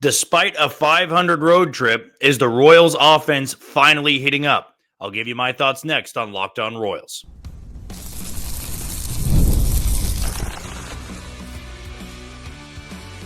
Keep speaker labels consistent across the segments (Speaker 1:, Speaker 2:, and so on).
Speaker 1: Despite a 500 road trip, is the Royals offense finally heating up? I'll give you my thoughts next on Locked On Royals.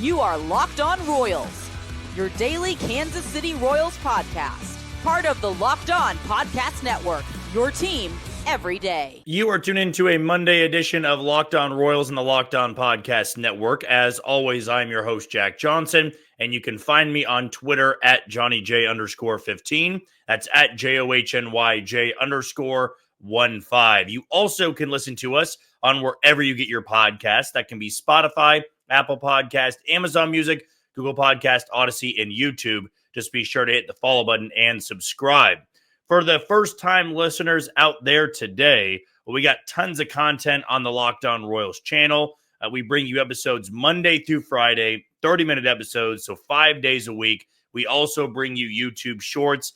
Speaker 2: You are Locked On Royals, your daily Kansas City Royals podcast. Part of the Locked On Podcast Network, your team every day.
Speaker 1: You are tuned into a Monday edition of Locked On Royals and the Locked On Podcast Network. As always, I'm your host, Jack Johnson, and you can find me on Twitter at JohnnyJ_15. That's at JOHNYJ_15. You also can listen to us on wherever you get your podcasts. That can be Spotify, Apple Podcast, Amazon Music, Google Podcast, Odyssey, and YouTube. Just be sure to hit the follow button and subscribe. For the first-time listeners out there today, we got tons of content on the Locked On Royals channel. We bring you episodes Monday through Friday, 30-minute episodes, so 5 days a week. We also bring you YouTube shorts,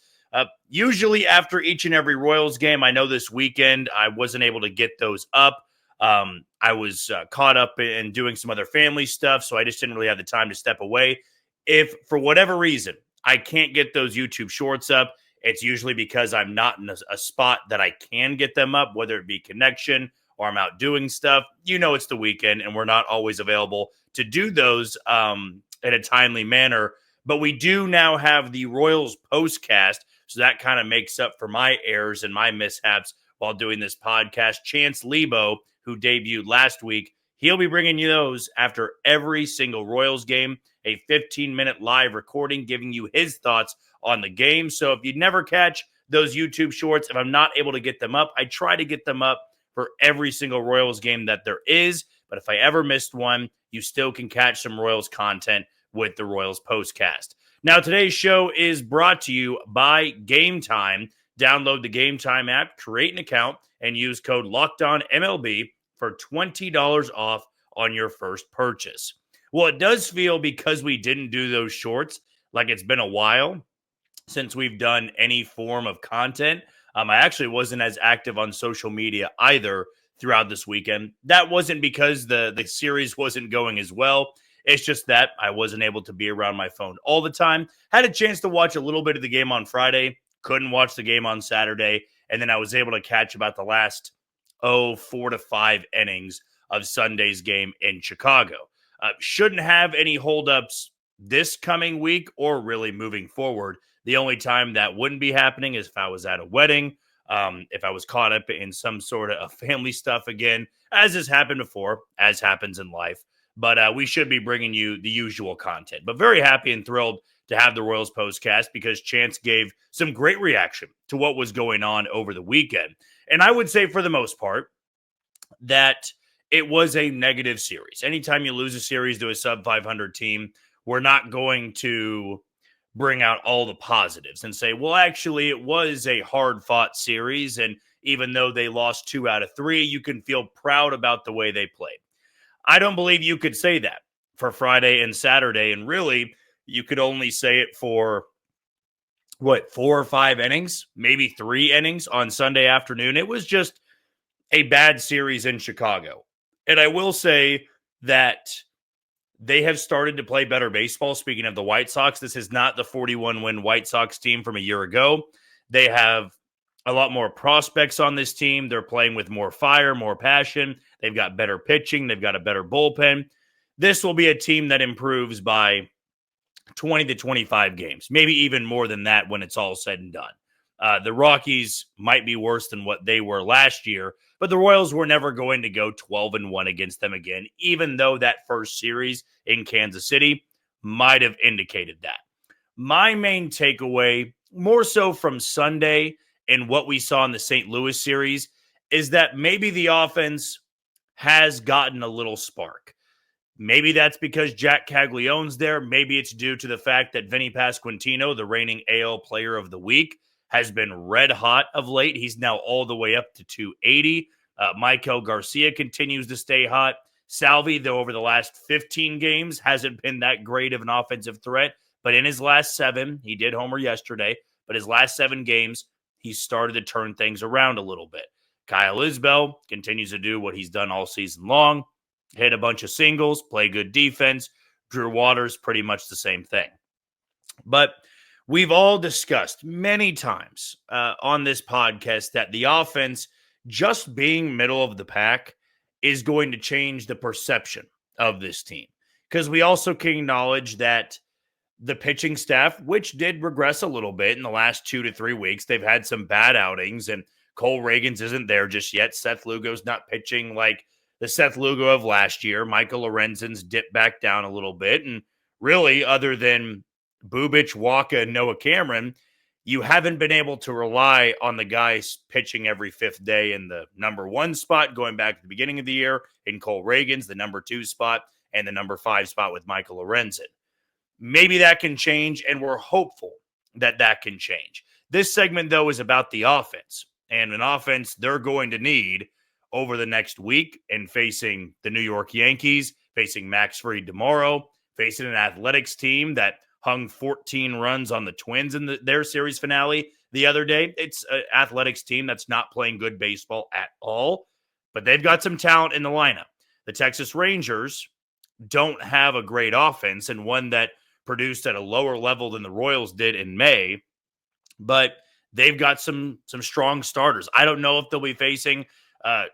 Speaker 1: usually after each and every Royals game. I know this weekend I wasn't able to get those up. I was caught up in doing some other family stuff, so I just didn't really have the time to step away. If, for whatever reason, I can't get those YouTube shorts up, it's usually because I'm not in a spot that I can get them up, whether it be connection or I'm out doing stuff. You know, it's the weekend and we're not always available to do those in a timely manner. But we do now have the Royals postcast, so that kind of makes up for my errors and my mishaps while doing this podcast. Chance Lebo, who debuted last week, he'll be bringing you those after every single Royals game, a 15-minute live recording giving you his thoughts on the game. So if you never catch those YouTube shorts, if I'm not able to get them up, I try to get them up for every single Royals game that there is. But if I ever missed one, you still can catch some Royals content with the Royals postcast. Now, today's show is brought to you by Gametime. Download the Gametime app, create an account, and use code LOCKEDONMLB for $20 off on your first purchase. Well, it does feel, because we didn't do those shorts, like it's been a while since we've done any form of content. I actually wasn't as active on social media either throughout this weekend. That wasn't because the series wasn't going as well. It's just that I wasn't able to be around my phone all the time. Had a chance to watch a little bit of the game on Friday, couldn't watch the game on Saturday, and then I was able to catch about the last 4 to 5 innings of Sunday's game in Chicago. Shouldn't have any holdups this coming week or really moving forward. The only time that wouldn't be happening is if I was at a wedding, if I was caught up in some sort of family stuff again, as has happened before, as happens in life. But we should be bringing you the usual content. But very happy and thrilled to have the Royals postcast, because Chance gave some great reaction to what was going on over the weekend. And I would say, for the most part, that it was a negative series. Anytime you lose a series to a sub-500 team, we're not going to bring out all the positives and say, well, actually, it was a hard-fought series, and even though they lost 2 out of 3, you can feel proud about the way they played. I don't believe you could say that for Friday and Saturday, and really, you could only say it for, 4 or 5 innings, maybe 3 innings on Sunday afternoon. It was just a bad series in Chicago. And I will say that they have started to play better baseball. Speaking of the White Sox, this is not the 41-win White Sox team from a year ago. They have a lot more prospects on this team. They're playing with more fire, more passion. They've got better pitching. They've got a better bullpen. This will be a team that improves by 20 to 25 games, maybe even more than that when it's all said and done. The Rockies might be worse than what they were last year, but the Royals were never going to go 12-1 against them again, even though that first series in Kansas City might have indicated that. My main takeaway, more so from Sunday and what we saw in the St. Louis series, is that maybe the offense has gotten a little spark. Maybe that's because Jac Caglianone's there. Maybe it's due to the fact that Vinny Pasquantino, the reigning AL Player of the Week, has been red hot of late. He's now all the way up to 280. Michael Garcia continues to stay hot. Salvi, though, over the last 15 games, hasn't been that great of an offensive threat. But in his last 7, he did homer yesterday, but his last 7 games, he started to turn things around a little bit. Kyle Isbell continues to do what he's done all season long. Hit a bunch of singles, play good defense. Drew Waters, pretty much the same thing. But we've all discussed many times on this podcast that the offense just being middle of the pack is going to change the perception of this team. Because we also can acknowledge that the pitching staff, which did regress a little bit in the last 2 to 3 weeks, they've had some bad outings, and Cole Reagans isn't there just yet. Seth Lugo's not pitching like the Seth Lugo of last year. Michael Lorenzen's dipped back down a little bit. And really, other than Bubic, Waka, and Noah Cameron, you haven't been able to rely on the guys pitching every fifth day in the number 1 spot going back to the beginning of the year in Cole Reagans, the number 2 spot, and the number 5 spot with Michael Lorenzen. Maybe that can change, and we're hopeful that that can change. This segment, though, is about the offense, and an offense they're going to need over the next week and facing the New York Yankees, facing Max Fried tomorrow, facing an Athletics team that hung 14 runs on the Twins in their series finale the other day. It's an Athletics team that's not playing good baseball at all, but they've got some talent in the lineup. The Texas Rangers don't have a great offense, and one that produced at a lower level than the Royals did in May, but they've got some strong starters. I don't know if they'll be facing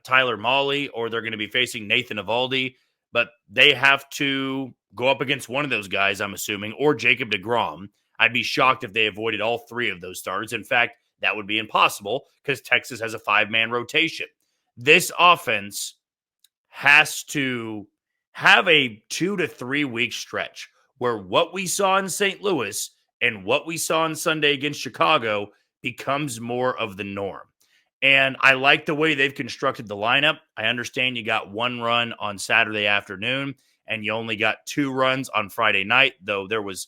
Speaker 1: Tyler Mahle or they're going to be facing Nathan Eovaldi, but they have to go up against one of those guys, I'm assuming, or Jacob deGrom. I'd be shocked if they avoided all 3 of those starters. In fact, that would be impossible because Texas has a 5-man rotation. This offense has to have a 2 to 3 week stretch where what we saw in St. Louis and what we saw on Sunday against Chicago becomes more of the norm. And I like the way they've constructed the lineup. I understand you got 1 run on Saturday afternoon and you only got 2 runs on Friday night, though there was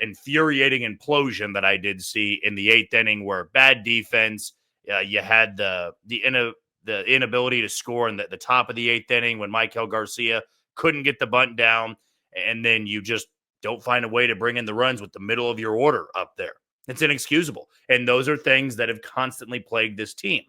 Speaker 1: infuriating implosion that I did see in the 8th inning where bad defense, you had the inability to score in the top of the 8th inning when Maikel Garcia couldn't get the bunt down, and then you just don't find a way to bring in the runs with the middle of your order up there. It's inexcusable. And those are things that have constantly plagued this team.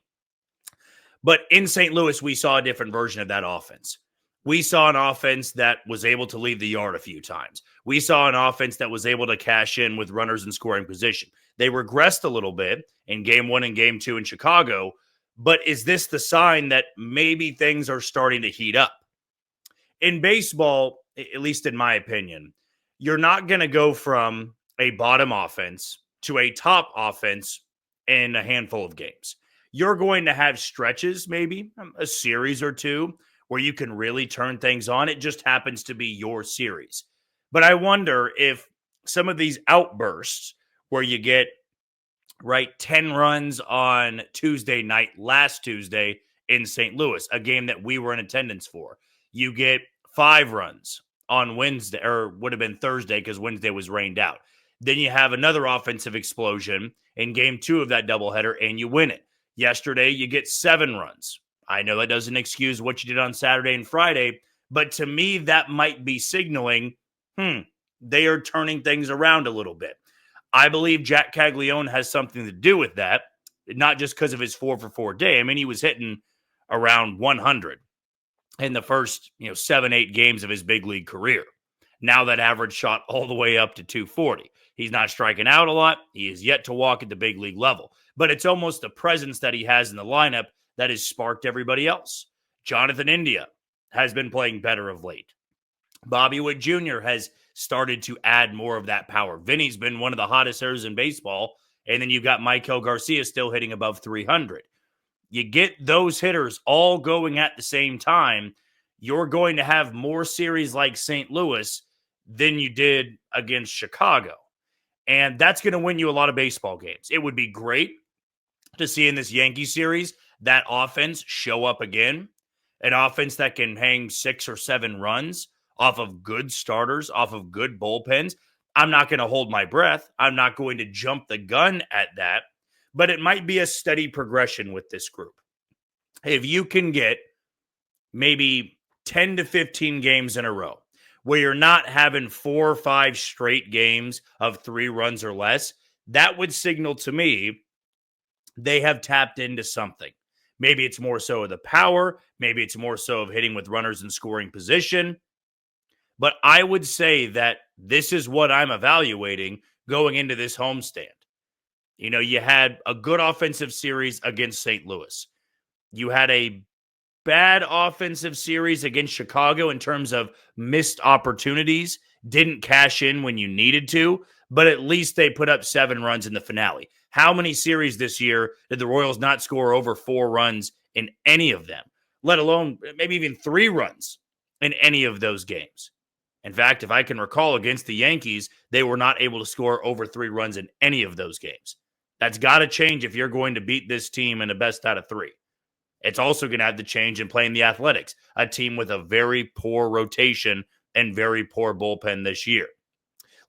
Speaker 1: But in St. Louis, we saw a different version of that offense. We saw an offense that was able to leave the yard a few times. We saw an offense that was able to cash in with runners in scoring position. They regressed a little bit in Game 1 and Game 2 in Chicago, but is this the sign that maybe things are starting to heat up? In baseball, at least in my opinion, you're not going to go from a bottom offense to a top offense in a handful of games. You're going to have stretches, maybe a series or 2, where you can really turn things on. It just happens to be your series. But I wonder if some of these outbursts where you get, 10 runs on Tuesday night, last Tuesday in St. Louis, a game that we were in attendance for. You get 5 runs on Wednesday, or would have been Thursday because Wednesday was rained out. Then you have another offensive explosion in Game 2 of that doubleheader, and you win it. Yesterday, you get 7 runs. I know that doesn't excuse what you did on Saturday and Friday, but to me, that might be signaling, they are turning things around a little bit. I believe Jac Caglianone has something to do with that, not just because of his 4-for-4 day. I mean, he was hitting around 100 in the first 7-8 games of his big league career. Now that average shot all the way up to 240. He's not striking out a lot. He is yet to walk at the big league level. But it's almost the presence that he has in the lineup that has sparked everybody else. Jonathan India has been playing better of late. Bobby Witt Jr. has started to add more of that power. Vinny's been one of the hottest hitters in baseball. And then you've got Maikel Garcia still hitting above 300. You get those hitters all going at the same time, you're going to have more series like St. Louis than you did against Chicago. And that's going to win you a lot of baseball games. It would be great to see in this Yankee series that offense show up again, an offense that can hang 6 or 7 runs off of good starters, off of good bullpens. I'm not going to hold my breath. I'm not going to jump the gun at that, but it might be a steady progression with this group. If you can get maybe 10 to 15 games in a row where you're not having 4 or 5 straight games of 3 runs or less, that would signal to me they have tapped into something. Maybe it's more so of the power. Maybe it's more so of hitting with runners in scoring position. But I would say that this is what I'm evaluating going into this homestand. You had a good offensive series against St. Louis. You had a bad offensive series against Chicago in terms of missed opportunities, didn't cash in when you needed to, but at least they put up 7 runs in the finale. How many series this year did the Royals not score over 4 runs in any of them, let alone maybe even 3 runs in any of those games? In fact, if I can recall, against the Yankees, they were not able to score over 3 runs in any of those games. That's got to change if you're going to beat this team in a best out of 3. It's also going to have to change in playing the Athletics, a team with a very poor rotation and very poor bullpen this year.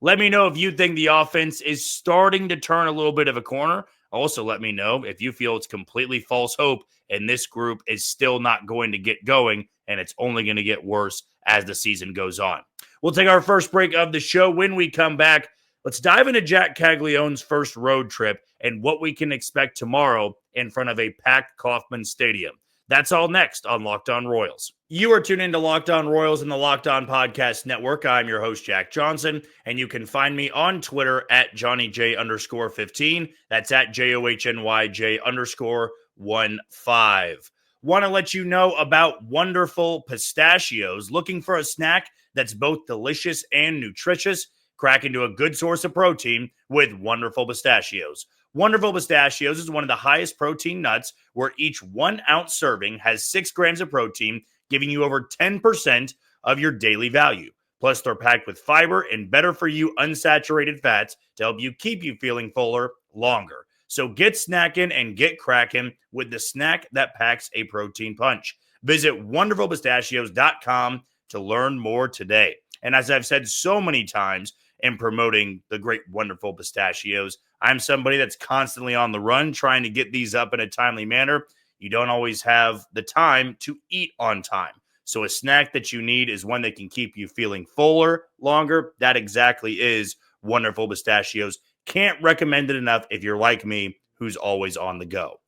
Speaker 1: Let me know if you think the offense is starting to turn a little bit of a corner. Also, let me know if you feel it's completely false hope and this group is still not going to get going and it's only going to get worse as the season goes on. We'll take our first break of the show. When we come back, let's dive into Jac Caglianone's first road trip and what we can expect tomorrow in front of a packed Kauffman Stadium. That's all next on Locked On Royals. You are tuned into Locked On Royals and the Locked On Podcast Network. I'm your host, Jack Johnson, and you can find me on Twitter at JohnnyJ_15. That's at JOHNYJ_15. Want to let you know about Wonderful Pistachios. Looking for a snack that's both delicious and nutritious? Crack into a good source of protein with Wonderful Pistachios. Wonderful Pistachios is one of the highest protein nuts, where each 1 ounce serving has 6 grams of protein, giving you over 10% of your daily value. Plus, they're packed with fiber and better for you unsaturated fats to help you keep you feeling fuller longer. So get snackin' and get crackin' with the snack that packs a protein punch. Visit wonderfulpistachios.com to learn more today. And as I've said so many times in promoting the great Wonderful Pistachios, I'm somebody that's constantly on the run trying to get these up in a timely manner. You don't always have the time to eat on time. So a snack that you need is one that can keep you feeling fuller longer. That exactly is Wonderful Pistachios. Can't recommend it enough if you're like me, who's always on the go.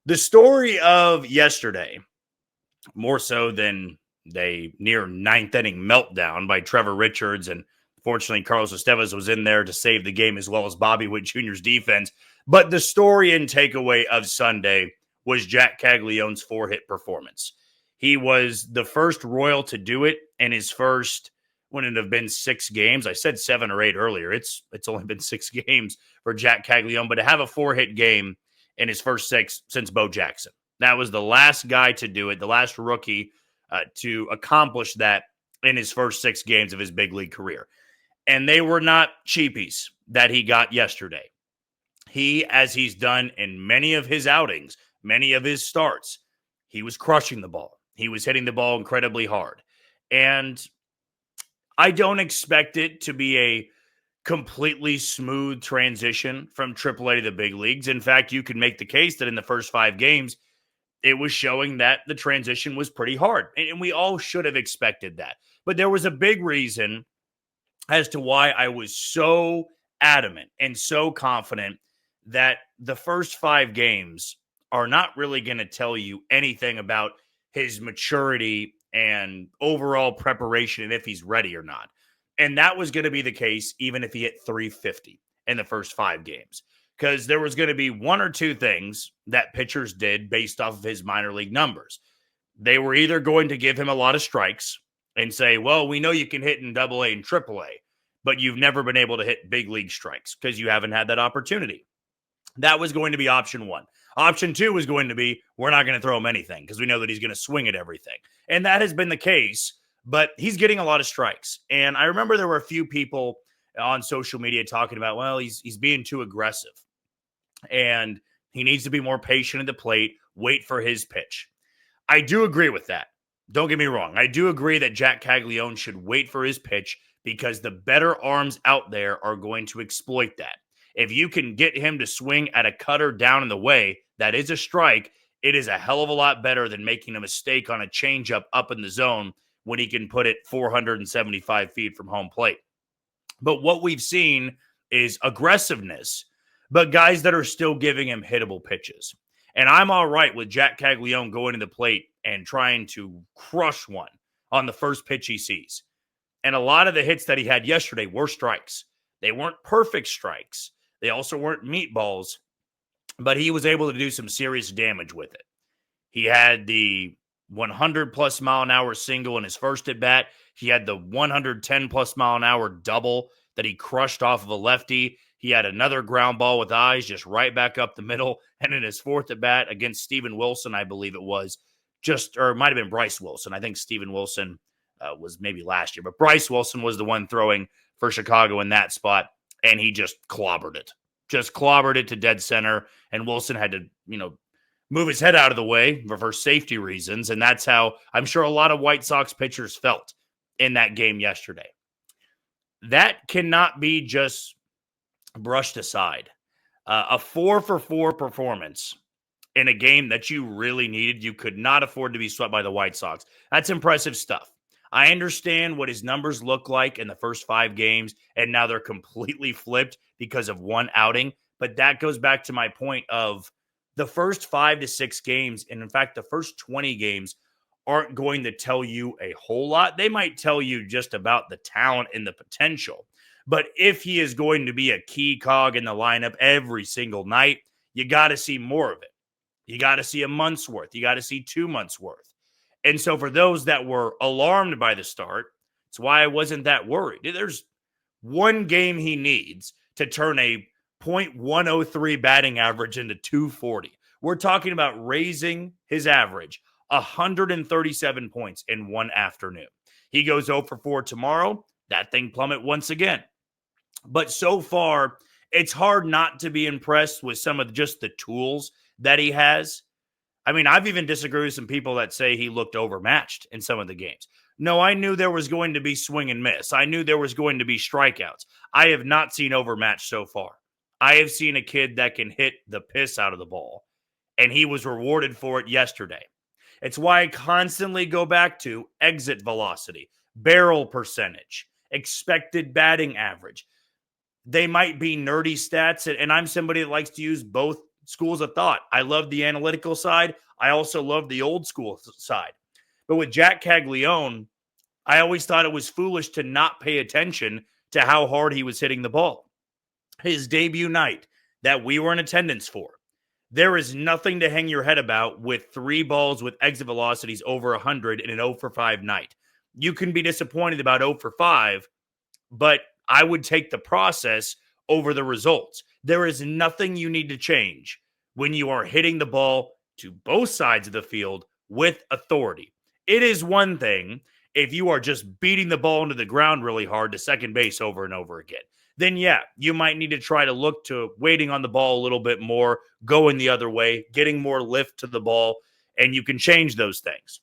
Speaker 1: The story of yesterday, more so than a near 9th inning meltdown by Trevor Richards, and fortunately Carlos Estevez was in there to save the game, as well as Bobby Witt Jr.'s defense. But the story and takeaway of Sunday was Jac Caglianone's 4-hit performance. He was the first Royal to do it in his first, wouldn't it have been 6 games? I said 7 or 8 earlier. It's only been 6 games for Jac Caglianone, but to have a 4-hit game in his first 6 since Bo Jackson. That was the last guy to do it, the last rookie to accomplish that in his first 6 games of his big league career. And they were not cheapies that he got yesterday. He, as he's done in many of his outings, many of his starts, he was crushing the ball. He was hitting the ball incredibly hard. And I don't expect it to be a completely smooth transition from AAA to the big leagues. In fact, you could make the case that in the first 5 games, it was showing that the transition was pretty hard. And we all should have expected that. But there was a big reason as to why I was so adamant and so confident that the first 5 games are not really going to tell you anything about his maturity and overall preparation and if he's ready or not. And that was going to be the case even if he hit 350 in the first 5 games. Because there was going to be 1 or 2 things that pitchers did based off of his minor league numbers. They were either going to give him a lot of strikes and say, well, we know you can hit in AA and AAA, but you've never been able to hit big league strikes because you haven't had that opportunity. That was going to be option 1. Option 2 was going to be, we're not going to throw him anything because we know that he's going to swing at everything. And that has been the case, but he's getting a lot of strikes. And I remember there were a few people on social media talking about, well, he's being too aggressive and he needs to be more patient at the plate, wait for his pitch. I do agree with that. Don't get me wrong. I do agree that Jac Caglianone should wait for his pitch because the better arms out there are going to exploit that. If you can get him to swing at a cutter down in the way, that is a strike. It is a hell of a lot better than making a mistake on a changeup up in the zone when he can put it 475 feet from home plate. But what we've seen is aggressiveness, but guys that are still giving him hittable pitches. And I'm all right with Jac Caglianone going to the plate and trying to crush one on the first pitch he sees. And a lot of the hits that he had yesterday were strikes. They weren't perfect strikes. They also weren't meatballs, but he was able to do some serious damage with it. He had the 100 plus mile an hour single in his first at bat. He had the 110 plus mile an hour double that he crushed off of a lefty. He had another ground ball with eyes just right back up the middle. And in his fourth at bat against Steven Wilson, I believe it was, or it might have been Bryce Wilson. I think Steven Wilson was maybe last year, but Bryce Wilson was the one throwing for Chicago in that spot, and he just clobbered it to dead center. And Wilson had to, move his head out of the way for safety reasons. And that's how I'm sure a lot of White Sox pitchers felt in that game yesterday. That cannot be just brushed aside. A 4-for-4 performance in a game that you really needed. You could not afford to be swept by the White Sox. That's impressive stuff. I understand what his numbers look like in the first 5 games, and now they're completely flipped because of one outing. But that goes back to my point of the first 5 to 6 games, and in fact, the first 20 games aren't going to tell you a whole lot. They might tell you just about the talent and the potential. But if he is going to be a key cog in the lineup every single night, you got to see more of it. You got to see a month's worth. You got to see 2 months worth. And so for those that were alarmed by the start, it's why I wasn't that worried. There's one game he needs to turn a .103 batting average into .240. We're talking about raising his average 137 points in one afternoon. He goes 0 for 4 tomorrow. That thing plummet once again. But so far, it's hard not to be impressed with some of just the tools that he has. I mean, I've even disagreed with some people that say he looked overmatched in some of the games. No, I knew there was going to be swing and miss. I knew there was going to be strikeouts. I have not seen overmatched so far. I have seen a kid that can hit the piss out of the ball, and he was rewarded for it yesterday. It's why I constantly go back to exit velocity, barrel percentage, expected batting average. They might be nerdy stats, and I'm somebody that likes to use both schools of thought. I love the analytical side. I also love the old school side. But with Jac Caglianone, I always thought it was foolish to not pay attention to how hard he was hitting the ball. His debut night that we were in attendance for, there is nothing to hang your head about with 3 balls with exit velocities over 100 in an 0 for 5 night. You can be disappointed about 0 for 5, but I would take the process over the results. There is nothing you need to change when you are hitting the ball to both sides of the field with authority. It is one thing if you are just beating the ball into the ground really hard to second base over and over again. Then, yeah, you might need to try to look to waiting on the ball a little bit more, going the other way, getting more lift to the ball, and you can change those things.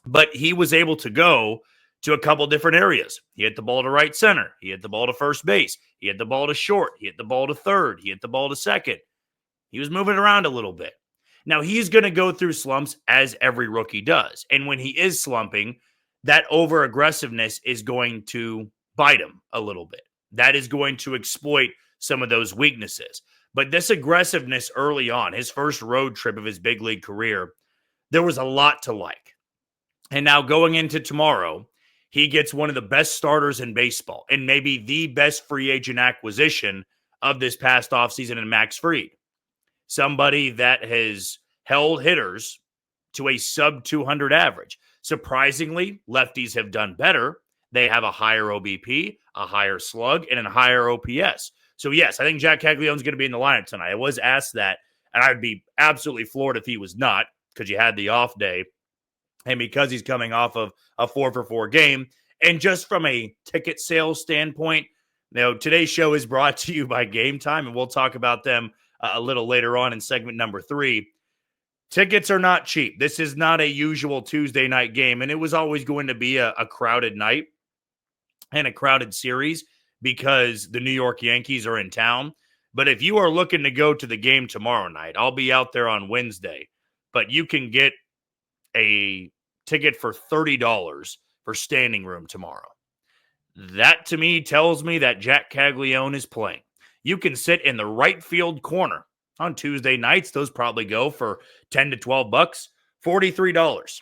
Speaker 1: But he was able to go to a couple different areas. He hit the ball to right center. He hit the ball to first base. He hit the ball to short. He hit the ball to third. He hit the ball to second. He was moving around a little bit. Now, he's going to go through slumps as every rookie does. And when he is slumping, that over-aggressiveness is going to bite him a little bit. That is going to exploit some of those weaknesses. But this aggressiveness early on, his first road trip of his big league career, there was a lot to like. And now going into tomorrow, he gets one of the best starters in baseball and maybe the best free agent acquisition of this past offseason in Max Fried. Somebody that has held hitters to a sub 200 average. Surprisingly, lefties have done better. They have a higher OBP, a higher slug, and a higher OPS. So yes, I think Jac Caglianone is going to be in the lineup tonight. I was asked that, and I'd be absolutely floored if he was not, because you had the off day. And because he's coming off of a 4-for-4 game. And just from a ticket sales standpoint, today's show is brought to you by Gametime, and we'll talk about them a little later on in segment number 3. Tickets are not cheap. This is not a usual Tuesday night game, and it was always going to be a crowded night and a crowded series because the New York Yankees are in town. But if you are looking to go to the game tomorrow night, I'll be out there on Wednesday, but you can get a ticket for $30 for standing room tomorrow. That to me tells me that Jac Caglianone is playing. You can sit in the right field corner on Tuesday nights. Those probably go for $10 to $12, $43.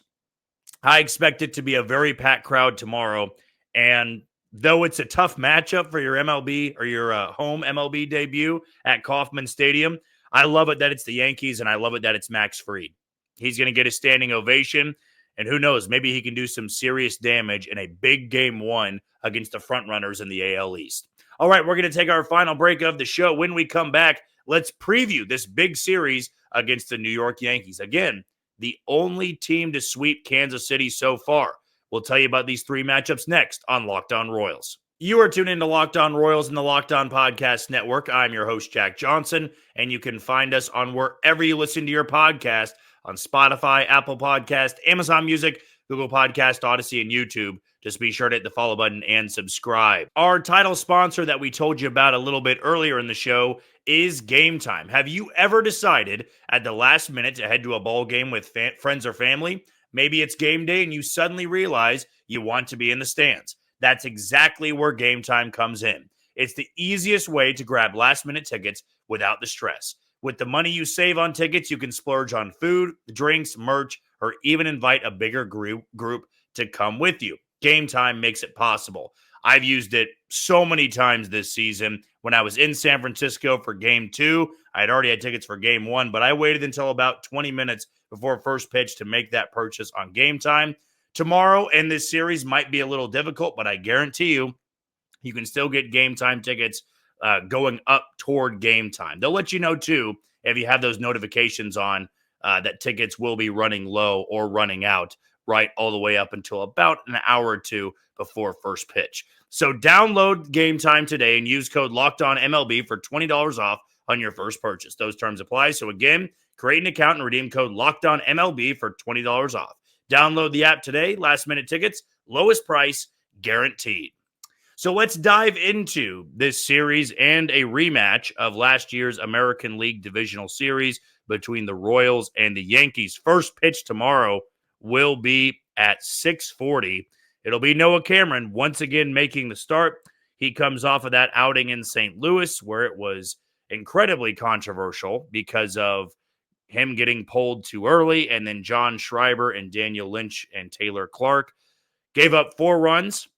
Speaker 1: I expect it to be a very packed crowd tomorrow. And though it's a tough matchup for your MLB or your home MLB debut at Kauffman Stadium, I love it that it's the Yankees, and I love it that it's Max Fried. He's going to get a standing ovation, and who knows, maybe he can do some serious damage in a big game one against the frontrunners in the AL East. All right, we're going to take our final break of the show. When we come back, let's preview this big series against the New York Yankees. Again, the only team to sweep Kansas City so far. We'll tell you about these three matchups next on Locked On Royals. You are tuned into Locked On Royals and the Locked On Podcast Network. I'm your host, Jack Johnson, and you can find us on wherever you listen to your podcast, on Spotify, Apple Podcast, Amazon Music, Google Podcast, Odyssey, and YouTube. Just be sure to hit the follow button and subscribe. Our title sponsor that we told you about a little bit earlier in the show is Gametime. Have you ever decided at the last minute to head to a ball game with friends or family? Maybe it's game day and you suddenly realize you want to be in the stands. That's exactly where Gametime comes in. It's the easiest way to grab last-minute tickets without the stress. With the money you save on tickets, you can splurge on food, drinks, merch, or even invite a bigger group to come with you. Gametime makes it possible. I've used it so many times this season. When I was in San Francisco for Game 2, I had already had tickets for Game 1, but I waited until about 20 minutes before first pitch to make that purchase on Gametime. Tomorrow and this series might be a little difficult, but I guarantee you can still get Gametime tickets going up toward game time. They'll let you know, too, if you have those notifications on that tickets will be running low or running out right all the way up until about an hour or two before first pitch. So download Gametime today and use code LOCKEDONMLB for $20 off on your first purchase. Those terms apply. So again, create an account and redeem code LOCKEDONMLB for $20 off. Download the app today. Last minute tickets, lowest price guaranteed. So let's dive into this series and a rematch of last year's American League Divisional Series between the Royals and the Yankees. First pitch tomorrow will be at 6:40. It'll be Noah Cameron once again making the start. He comes off of that outing in St. Louis where it was incredibly controversial because of him getting pulled too early, and then John Schreiber and Daniel Lynch and Taylor Clark gave up 4 runs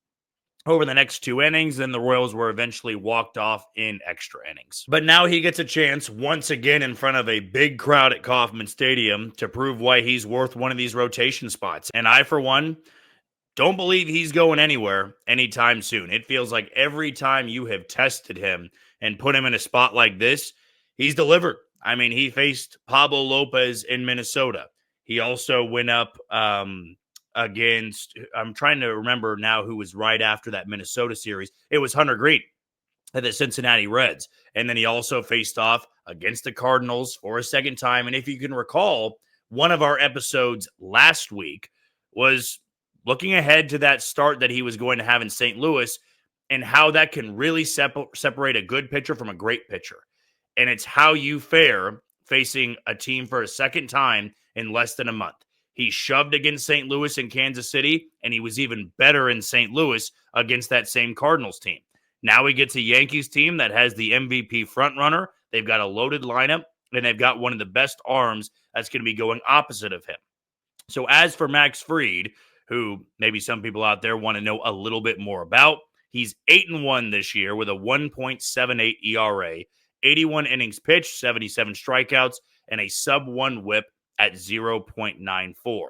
Speaker 1: over the next 2 innings, then the Royals were eventually walked off in extra innings. But now he gets a chance once again in front of a big crowd at Kauffman Stadium to prove why he's worth one of these rotation spots. And I, for one, don't believe he's going anywhere anytime soon. It feels like every time you have tested him and put him in a spot like this, he's delivered. I mean, he faced Pablo Lopez in Minnesota. He also went up against, I'm trying to remember now who was right after that Minnesota series. It was Hunter Greene at the Cincinnati Reds. And then he also faced off against the Cardinals for a second time. And if you can recall, one of our episodes last week was looking ahead to that start that he was going to have in St. Louis and how that can really separate a good pitcher from a great pitcher. And it's how you fare facing a team for a second time in less than a month. He shoved against St. Louis and Kansas City, and he was even better in St. Louis against that same Cardinals team. Now he gets a Yankees team that has the MVP frontrunner. They've got a loaded lineup, and they've got one of the best arms that's going to be going opposite of him. So as for Max Fried, who maybe some people out there want to know a little bit more about, he's 8-1 this year with a 1.78 ERA, 81 innings pitched, 77 strikeouts, and a sub-1 whip at 0.94.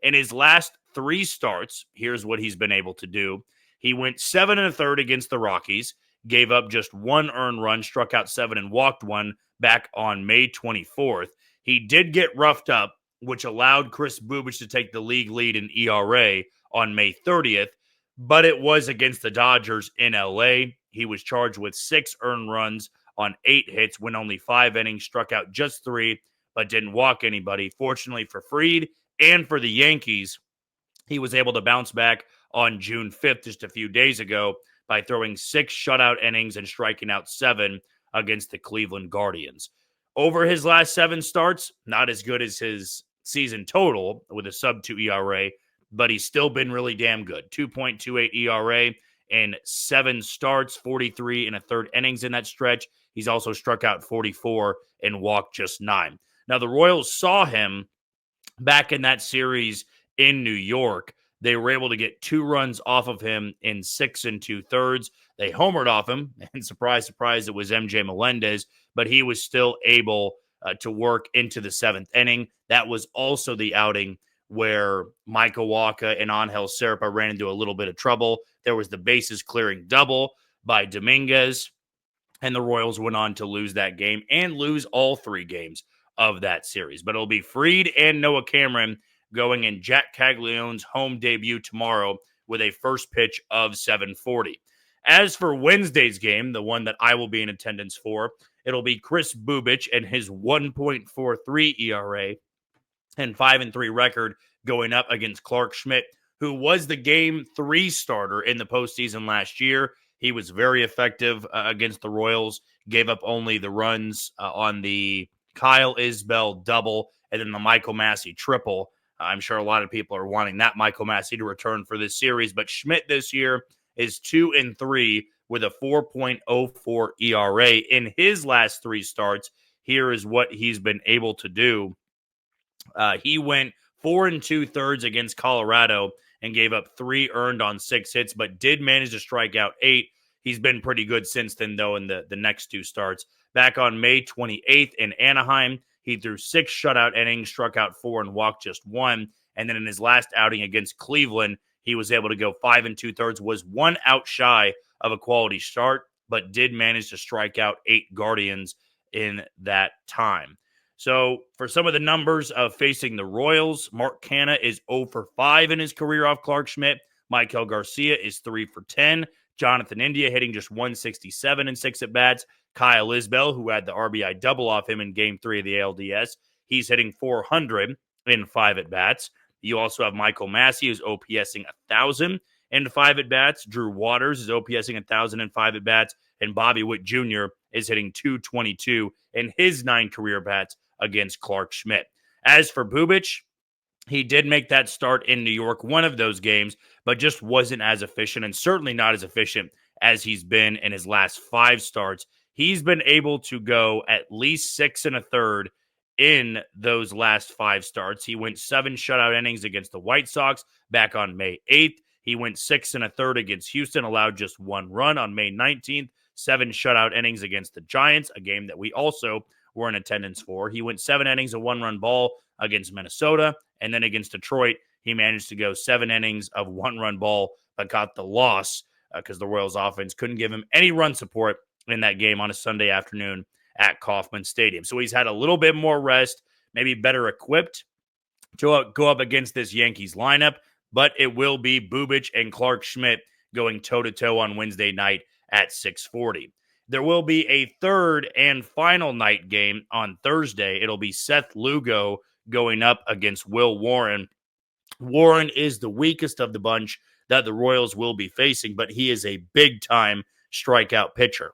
Speaker 1: In his last 3 starts, here's what he's been able to do. He went 7 1/3 against the Rockies, gave up just 1 earned run, struck out 7 and walked 1 back on May 24th. He did get roughed up, which allowed Chris Bubich to take the league lead in ERA on May 30th, but it was against the Dodgers in LA. He was charged with 6 earned runs on 8 hits, went only 5 innings, struck out just 3, but didn't walk anybody. Fortunately for Fried and for the Yankees, he was able to bounce back on June 5th, just a few days ago, by throwing 6 shutout innings and striking out 7 against the Cleveland Guardians. Over his last 7 starts, not as good as his season total with a sub-2 ERA, but he's still been really damn good. 2.28 ERA in 7 starts, 43 1/3 innings in that stretch. He's also struck out 44 and walked just 9. Now, the Royals saw him back in that series in New York. They were able to get 2 runs off of him in 6 2/3. They homered off him, and surprise, surprise, it was MJ Melendez, but he was still able to work into the 7th inning. That was also the outing where Michael Walker and Angel Serpa ran into a little bit of trouble. There was the bases clearing double by Dominguez, and the Royals went on to lose that game and lose all 3 games of that series. But it'll be Fried and Noah Cameron going in Jac Caglianone's home debut tomorrow with a first pitch of 7:40. As for Wednesday's game, the one that I will be in attendance for, it'll be Chris Bubic and his 1.43 ERA and 5-3 record going up against Clark Schmidt, who was the game 3 starter in the postseason last year. He was very effective against the Royals, gave up only the runs on the Kyle Isbell double and then the Michael Massey triple. I'm sure a lot of people are wanting that Michael Massey to return for this series, but Schmidt this year is 2-3 with a 4.04 ERA in his last 3 starts. Here is what he's been able to do. He went 4 2/3 against Colorado and gave up 3 earned on 6 hits, but did manage to strike out 8. He's been pretty good since then, though, in the next 2 starts. Back on May 28th in Anaheim, he threw 6 shutout innings, struck out 4, and walked just 1. And then in his last outing against Cleveland, he was able to go 5 2/3, was 1 out shy of a quality start, but did manage to strike out 8 Guardians in that time. So for some of the numbers of facing the Royals, Mark Canha is 0 for 5 in his career off Clark Schmidt. Michael Garcia is 3 for 10. Jonathan India hitting just 167 in 6 at-bats. Kyle Isbell, who had the RBI double off him in Game 3 of the ALDS, he's hitting 400 in 5 at-bats. You also have Michael Massey, who's OPSing 1,000 in 5 at-bats. Drew Waters is OPSing 1,000 in 5 at-bats. And Bobby Witt Jr. is hitting 222 in his 9 career bats against Clark Schmidt. As for Bubic, he did make that start in New York, one of those games, but just wasn't as efficient and certainly not as efficient as he's been in his last 5 starts. He's been able to go at least 6 1/3 in those last 5 starts. He went 7 shutout innings against the White Sox back on May 8th. He went 6 1/3 against Houston, allowed just 1 run on May 19th. 7 shutout innings against the Giants, a game that we also were in attendance for. He went 7 innings, a 1-run ball against Minnesota, and then against Detroit, he managed to go 7 innings of 1-run ball, but got the loss because the Royals offense couldn't give him any run support in that game on a Sunday afternoon at Kauffman Stadium. So he's had a little bit more rest, maybe better equipped to go up against this Yankees lineup, but it will be Bubic and Clark Schmidt going toe-to-toe on Wednesday night at 6:40. There will be a third and final night game on Thursday. It'll be Seth Lugo going up against Will Warren. Warren is the weakest of the bunch that the Royals will be facing, but he is a big-time strikeout pitcher.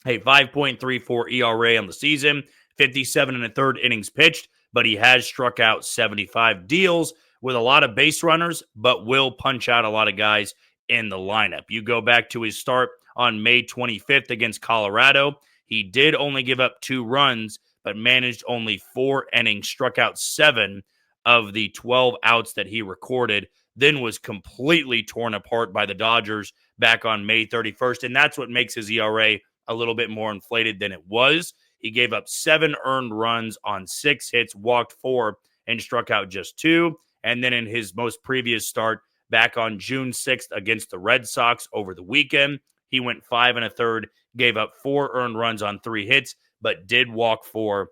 Speaker 1: A 5.34 ERA on the season, 57 1/3 innings pitched, but he has struck out 75, deals with a lot of base runners, but will punch out a lot of guys in the lineup. You go back to his start on May 25th against Colorado. He did only give up 2 runs, but managed only 4 innings, struck out 7 of the 12 outs that he recorded, then was completely torn apart by the Dodgers back on May 31st. And that's what makes his ERA a little bit more inflated than it was. He gave up 7 earned runs on 6 hits, walked 4, and struck out just 2. And then in his most previous start back on June 6th against the Red Sox over the weekend, he went 5 1/3, gave up 4 earned runs on 3 hits, but did walk 4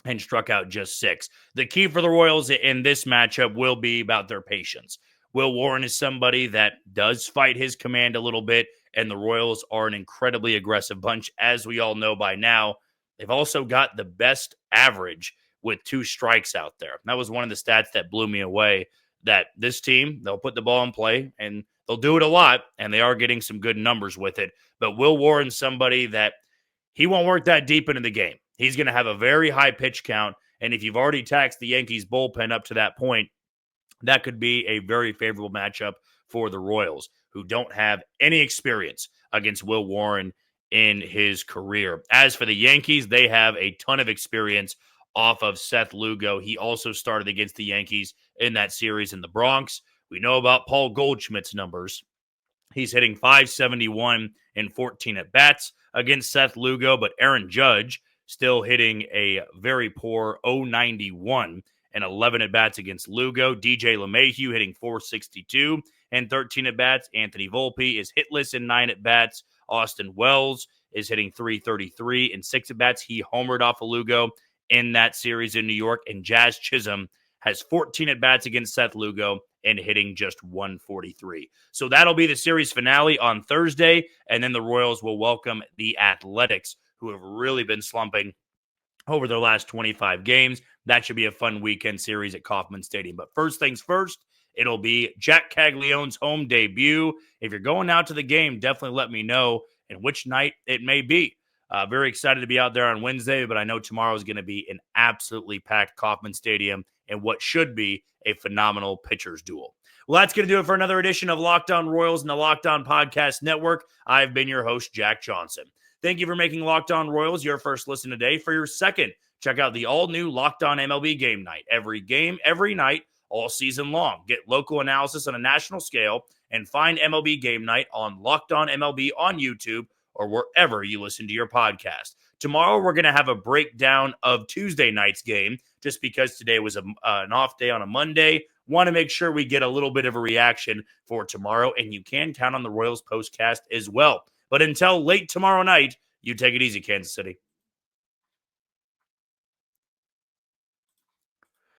Speaker 1: and struck out just 6. The key for the Royals in this matchup will be about their patience. Will Warren is somebody that does fight his command a little bit, and the Royals are an incredibly aggressive bunch, as we all know by now. They've also got the best average with 2 strikes out there. That was one of the stats that blew me away, that this team, they'll put the ball in play, and they'll do it a lot, and they are getting some good numbers with it. But Will Warren's somebody that he won't work that deep into the game. He's going to have a very high pitch count, and if you've already taxed the Yankees bullpen up to that point, that could be a very favorable matchup for the Royals, who don't have any experience against Will Warren in his career. As for the Yankees, they have a ton of experience off of Seth Lugo. He also started against the Yankees in that series in the Bronx. We know about Paul Goldschmidt's numbers. He's hitting .571 in 14 at-bats against Seth Lugo, but Aaron Judge still hitting a very poor .091 and 11 at-bats against Lugo. DJ LeMahieu hitting .462 and 13 at-bats. Anthony Volpe is hitless in 9 at-bats. Austin Wells is hitting .333 in 6 at-bats. He homered off of Lugo in that series in New York. And Jazz Chisholm has 14 at-bats against Seth Lugo and hitting just .143. So that'll be the series finale on Thursday, and then the Royals will welcome the Athletics, who have really been slumping over their last 25 games. That should be a fun weekend series at Kauffman Stadium. But first things first, it'll be Jac Caglianone's home debut. If you're going out to the game, definitely let me know and which night it may be. Very excited to be out there on Wednesday, but I know tomorrow is going to be an absolutely packed Kauffman Stadium and what should be a phenomenal pitcher's duel. Well, that's going to do it for another edition of Locked On Royals and the Locked On Podcast Network. I've been your host, Jack Johnson. Thank you for making Locked On Royals your first listen today. For your second, check out the all-new Locked On MLB Game Night. Every game, every night, all season long. Get local analysis on a national scale and find MLB Game Night on Locked On MLB on YouTube or wherever you listen to your podcast. Tomorrow, we're going to have a breakdown of Tuesday night's game, just because today was an off day on a Monday. Want to make sure we get a little bit of a reaction for tomorrow, and you can count on the Royals postcast as well. But until late tomorrow night, you take it easy, Kansas City.